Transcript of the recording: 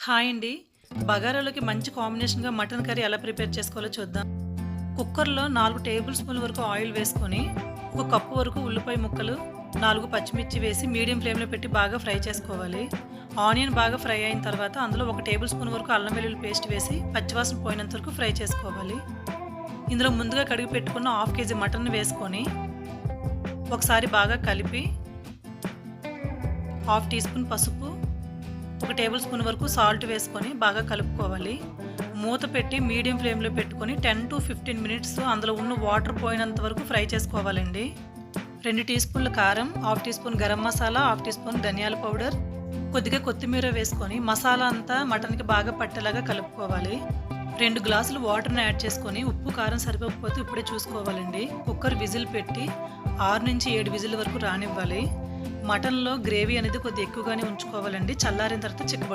Hi అండి. బగారాలోకి మంచి కాంబినేషన్‌గా మటన్ కర్రీ ఎలా ప్రిపేర్ చేసుకోవాలో చూద్దాం. కుక్కర్‌లో 4 టేబుల్ స్పూన్ల వరకు ఆయిల్ వేసుకొని, ఒక కప్పు వరకు ఉల్లిపాయ ముక్కలు, 4 పచ్చిమిర్చి వేసి మీడియం ఫ్లేమ్‌లో పెట్టి బాగా ఫ్రై చేసుకోవాలి. ఆనియన్ బాగా ఫ్రై అయిన తర్వాత అందులో 1 టేబుల్ స్పూన్ వరకు అల్లం వెల్లుల్లి పేస్ట్ వేసి పచ్చివాసన పోయినంత వరకు ఫ్రై చేసుకోవాలి. ఇందులో ముందుగా కడిగి పెట్టుకున్న హాఫ్ కేజీ మటన్ వేసుకొని ఒకసారి బాగా కలిపి హాఫ్ టీ స్పూన్ పసుపు, 1 టేబుల్ స్పూన్ వరకు సాల్ట్ వేసుకొని బాగా కలుపుకోవాలి. మూత పెట్టి మీడియం ఫ్లేమ్‌లో పెట్టుకొని 10-15 మినిట్స్ అందులో ఉన్న వాటర్ పోయినంత వరకు ఫ్రై చేసుకోవాలండి. 2 టీ స్పూన్ల కారం, half teaspoon garam masala, half teaspoon ధనియాల పౌడర్, కొద్దిగా కొత్తిమీర వేసుకొని మసాలా అంతా మటన్‌కి బాగా పట్టేలాగా కలుపుకోవాలి. 2 గ్లాసులు వాటర్‌ని యాడ్ చేసుకొని ఉప్పు, కారం సరిపోకపోతే ఇప్పుడే చూసుకోవాలండి. కుక్కర్ విజిల్ పెట్టి 6-7 విజిల్ వరకు రానివ్వాలి. మటన్‌లో గ్రేవీ అనేది కొద్దిగా ఎక్కువగానే ఉంచుకోవాలండి. చల్లారిన తర్వాత చిక్కబడుతుంది.